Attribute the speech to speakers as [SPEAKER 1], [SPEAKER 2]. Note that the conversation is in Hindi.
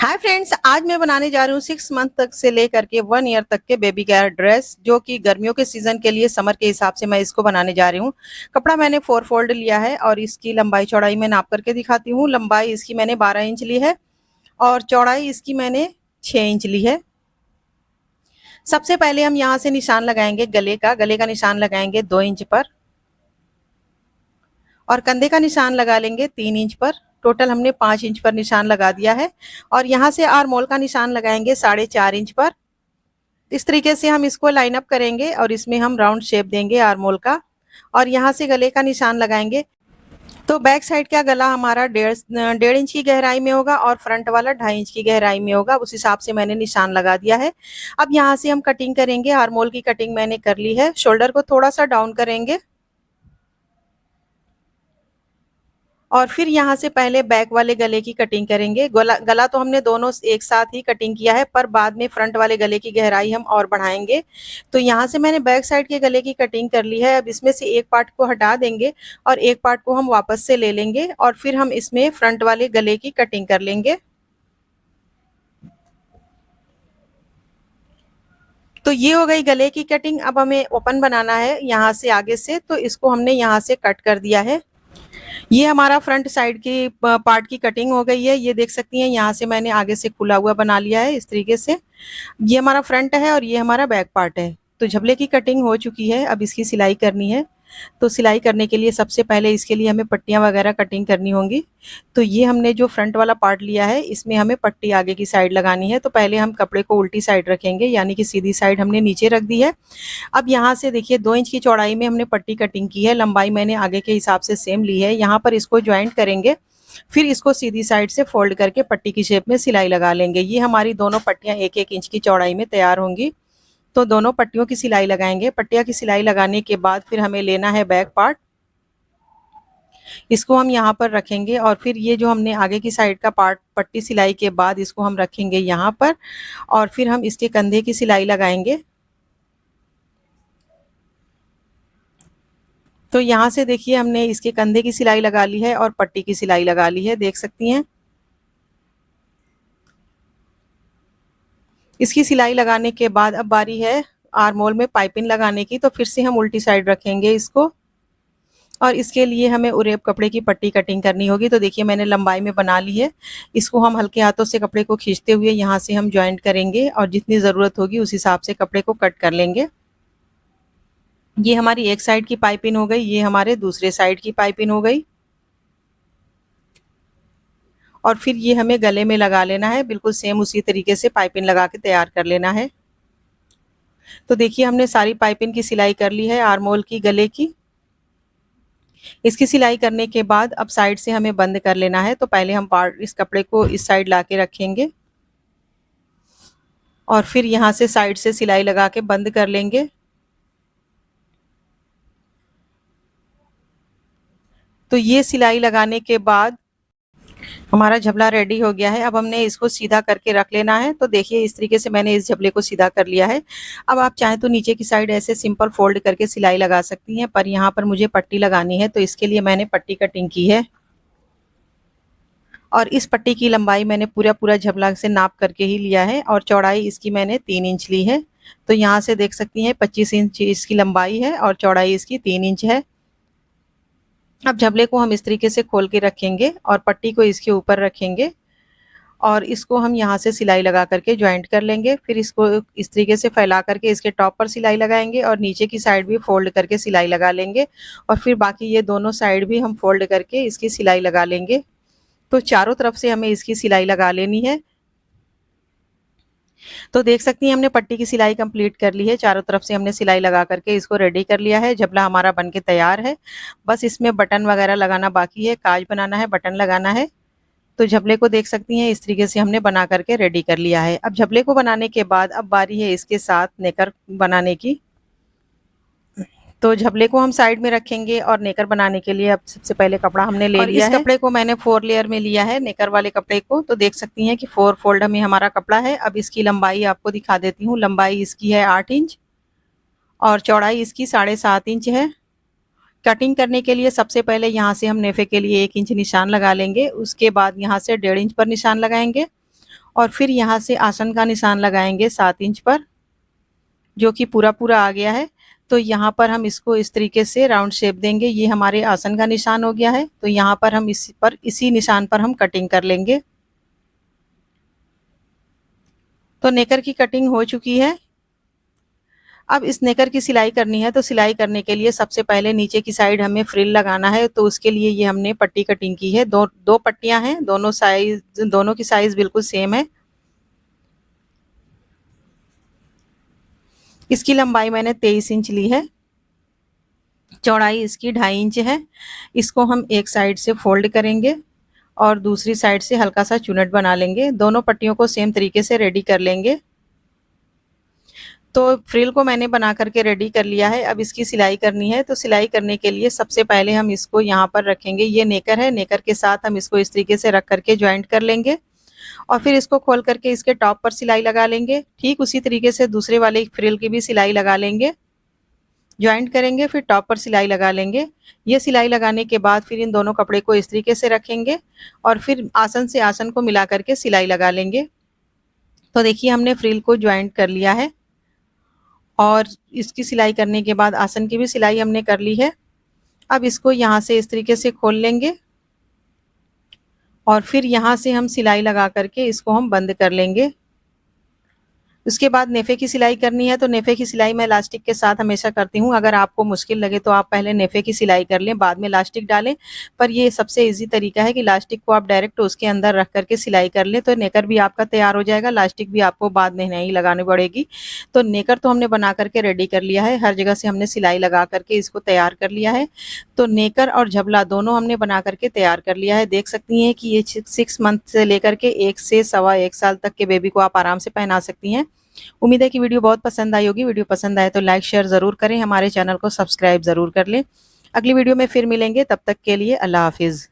[SPEAKER 1] हाय फ्रेंड्स, आज मैं बनाने जा रही हूँ 6 मंथ तक से लेकर के 1 ईयर तक के बेबी केयर ड्रेस, जो कि गर्मियों के सीजन के लिए समर के हिसाब से मैं इसको बनाने जा रही हूँ। कपड़ा मैंने 4 फोल्ड लिया है और इसकी लंबाई चौड़ाई मैं नाप करके दिखाती हूँ। लंबाई इसकी मैंने 12 इंच ली है और चौड़ाई इसकी मैंने 6 इंच ली है। सबसे पहले हम यहाँ से निशान लगाएंगे गले का निशान लगाएंगे 2 इंच पर और कंधे का निशान लगा लेंगे 3 इंच पर। टोटल हमने 5 इंच पर निशान लगा दिया है और यहाँ से आर्म होल का निशान लगाएंगे 4.5 इंच पर। इस तरीके से हम इसको लाइन अप करेंगे और इसमें हम राउंड शेप देंगे आर्म होल का और यहाँ से गले का निशान लगाएंगे। तो बैक साइड का गला हमारा 1.5 इंच की गहराई में होगा और फ्रंट वाला 2.5 इंच की गहराई में होगा। उस हिसाब से मैंने निशान लगा दिया है। अब यहाँ से हम कटिंग करेंगे। आर्म होल की कटिंग मैंने कर ली है। शोल्डर को थोड़ा सा डाउन करेंगे और फिर यहाँ से पहले बैक वाले गले की कटिंग करेंगे। गला तो हमने दोनों एक साथ ही कटिंग किया है, पर बाद में फ्रंट वाले गले की गहराई हम और बढ़ाएंगे। तो यहाँ से मैंने बैक साइड के गले की कटिंग कर ली है। अब इसमें से एक पार्ट को हटा देंगे और एक पार्ट को हम वापस से ले लेंगे और फिर हम इसमें फ्रंट वाले गले की कटिंग कर लेंगे। तो ये हो गई गले की कटिंग। अब हमें ओपन बनाना है यहाँ से आगे से, तो इसको हमने यहाँ से कट कर दिया है। ये हमारा फ्रंट साइड की पार्ट की कटिंग हो गई है। ये देख सकती हैं, यहाँ से मैंने आगे से खुला हुआ बना लिया है इस तरीके से। ये हमारा फ्रंट है और ये हमारा बैक पार्ट है। तो झबले की कटिंग हो चुकी है। अब इसकी सिलाई करनी है। तो सिलाई करने के लिए सबसे पहले इसके लिए हमें पट्टियाँ वगैरह कटिंग करनी होंगी। तो ये हमने जो फ्रंट वाला पार्ट लिया है, इसमें हमें पट्टी आगे की साइड लगानी है। तो पहले हम कपड़े को उल्टी साइड रखेंगे, यानी कि सीधी साइड हमने नीचे रख दी है। अब यहाँ से देखिए 2 इंच की चौड़ाई में हमने पट्टी कटिंग की है। लंबाई मैंने आगे के हिसाब से सेम ली है। यहाँ पर इसको ज्वाइंट करेंगे, फिर इसको सीधी साइड से फोल्ड करके पट्टी की शेप में सिलाई लगा लेंगे। ये हमारी दोनों पट्टियाँ 1-1 इंच की चौड़ाई में तैयार होंगी। तो दोनों पट्टियों की सिलाई लगाएंगे। पट्टियाँ की सिलाई लगाने के बाद फिर हमें लेना है बैक पार्ट। इसको हम यहाँ पर रखेंगे और फिर ये जो हमने आगे की साइड का पार्ट पट्टी सिलाई के बाद इसको हम रखेंगे यहाँ पर और फिर हम इसके कंधे की सिलाई लगाएंगे। तो यहाँ से देखिए हमने इसके कंधे की सिलाई लगा ली है और पट्टी की सिलाई लगा ली है, देख सकती हैं। इसकी सिलाई लगाने के बाद अब बारी है आर्म होल में पाइपिंग लगाने की। तो फिर से हम उल्टी साइड रखेंगे इसको और इसके लिए हमें उरेब कपड़े की पट्टी कटिंग करनी होगी। तो देखिए मैंने लंबाई में बना ली है। इसको हम हल्के हाथों से कपड़े को खींचते हुए यहाँ से हम ज्वाइंट करेंगे और जितनी ज़रूरत होगी उस हिसाब से कपड़े को कट कर लेंगे। ये हमारी एक साइड की पाइपिंग हो गई, ये हमारे दूसरे साइड की पाइपिंग हो गई और फिर ये हमें गले में लगा लेना है। बिल्कुल सेम उसी तरीके से पाइपिंग लगा के तैयार कर लेना है। तो देखिए हमने सारी पाइपिंग की सिलाई कर ली है आर्म होल की, गले की। इसकी सिलाई करने के बाद अब साइड से हमें बंद कर लेना है। तो पहले हम पार्ट इस कपड़े को इस साइड ला के रखेंगे और फिर यहाँ से साइड से सिलाई लगा के बंद कर लेंगे। तो ये सिलाई लगाने के बाद हमारा झबला रेडी हो गया है। अब हमने इसको सीधा करके रख लेना है। तो देखिए इस तरीके से मैंने इस झबले को सीधा कर लिया है। अब आप चाहें तो नीचे की साइड ऐसे सिंपल फोल्ड करके सिलाई लगा सकती हैं, पर यहाँ पर मुझे पट्टी लगानी है तो इसके लिए मैंने पट्टी कटिंग की है और इस पट्टी की लंबाई मैंने पूरा झबला से नाप करके ही लिया है और चौड़ाई इसकी मैंने 3 इंच ली है। तो यहाँ से देख सकती हैं 25 इंच इसकी लंबाई है और चौड़ाई इसकी 3 इंच है। अब झबले को हम इस तरीके से खोल के रखेंगे और पट्टी को इसके ऊपर रखेंगे और इसको हम यहाँ से सिलाई लगा करके ज्वाइंट कर लेंगे। फिर इसको इस तरीके से फैला करके इसके टॉप पर सिलाई लगाएंगे और नीचे की साइड भी फोल्ड करके सिलाई लगा लेंगे और फिर बाकी ये दोनों साइड भी हम फोल्ड करके इसकी सिलाई लगा लेंगे। तो चारों तरफ से हमें इसकी सिलाई लगा लेनी है। तो देख सकती हैं हमने पट्टी की सिलाई कंप्लीट कर ली है। चारों तरफ से हमने सिलाई लगा करके इसको रेडी कर लिया है। झबला हमारा बनके तैयार है। बस इसमें बटन वगैरह लगाना बाकी है, काज बनाना है, बटन लगाना है। तो झबले को देख सकती हैं इस तरीके से हमने बना करके रेडी कर लिया है। अब झबले को बनाने के बाद अब बारी है इसके साथ नेकर बनाने की। तो झबले को हम साइड में रखेंगे और नेकर बनाने के लिए अब सबसे पहले कपड़ा हमने ले लिया है। इस कपड़े को मैंने 4 लेयर में लिया है, नेकर वाले कपड़े को। तो देख सकती हैं कि 4 फोल्ड में हमारा कपड़ा है। अब इसकी लंबाई आपको दिखा देती हूँ। लंबाई इसकी है 8 इंच और चौड़ाई इसकी 7.5 इंच है। कटिंग करने के लिए सबसे पहले यहाँ से हम नेफे के लिए 1 इंच निशान लगा लेंगे। उसके बाद यहाँ से 1.5 इंच पर निशान लगाएंगे और फिर यहाँ से आसन का निशान लगाएंगे 7 इंच पर, जो कि पूरा पूरा आ गया है। तो यहाँ पर हम इसको इस तरीके से राउंड शेप देंगे। ये हमारे आसन का निशान हो गया है। तो यहाँ पर हम इसी निशान पर हम कटिंग कर लेंगे। तो नेकर की कटिंग हो चुकी है। अब इस नेकर की सिलाई करनी है। तो सिलाई करने के लिए सबसे पहले नीचे की साइड हमें फ्रिल लगाना है। तो उसके लिए ये हमने पट्टी कटिंग की है। दो पट्टियां हैं, दोनों की साइज बिल्कुल सेम है। इसकी लंबाई मैंने 23 इंच ली है, चौड़ाई इसकी 2.5 इंच है। इसको हम एक साइड से फोल्ड करेंगे और दूसरी साइड से हल्का सा चुनट बना लेंगे। दोनों पट्टियों को सेम तरीके से रेडी कर लेंगे। तो फ्रिल को मैंने बना करके रेडी कर लिया है। अब इसकी सिलाई करनी है। तो सिलाई करने के लिए सबसे पहले हम इसको यहाँ पर रखेंगे। ये नेकर है, नेकर के साथ हम इसको इस तरीके से रख करके ज्वाइंट कर लेंगे और फिर इसको खोल करके इसके टॉप पर सिलाई लगा लेंगे। ठीक उसी तरीके से दूसरे वाले फ्रिल की भी सिलाई लगा लेंगे, ज्वाइंट करेंगे, फिर टॉप पर सिलाई लगा लेंगे। ये सिलाई लगाने के बाद फिर इन दोनों कपड़े को इस तरीके से रखेंगे और फिर आसन से आसन को मिला करके सिलाई लगा लेंगे। तो देखिए हमने फ्रिल को ज्वाइंट कर लिया है और इसकी सिलाई करने के बाद आसन की भी सिलाई हमने कर ली है। अब इसको यहाँ से इस तरीके से खोल लेंगे और फिर यहाँ से हम सिलाई लगा करके इसको हम बंद कर लेंगे। उसके बाद नेफे की सिलाई करनी है। तो नेफे की सिलाई मैं इलास्टिक के साथ हमेशा करती हूँ। अगर आपको मुश्किल लगे तो आप पहले नेफे की सिलाई कर लें, बाद में इलास्टिक डालें। पर ये सबसे इजी तरीका है कि इलास्टिक को आप डायरेक्ट उसके अंदर रख करके सिलाई कर लें। तो नेकर भी आपका तैयार हो जाएगा, इलास्टिक भी आपको बाद में नहीं लगानी पड़ेगी। तो नेकर तो हमने बना करके रेडी कर लिया है, हर जगह से हमने सिलाई लगा करके इसको तैयार कर लिया है। तो नेकर और झबला दोनों हमने बना करके तैयार कर लिया है। देख सकती हैं कि ये 6 मंथ से लेकर के 1 से सवा 1 साल तक के बेबी को आप आराम से पहना सकती हैं। उम्मीद है कि वीडियो बहुत पसंद आई होगी। वीडियो पसंद आए तो लाइक शेयर ज़रूर करें, हमारे चैनल को सब्सक्राइब ज़रूर कर लें। अगली वीडियो में फिर मिलेंगे, तब तक के लिए अल्लाह हाफिज़।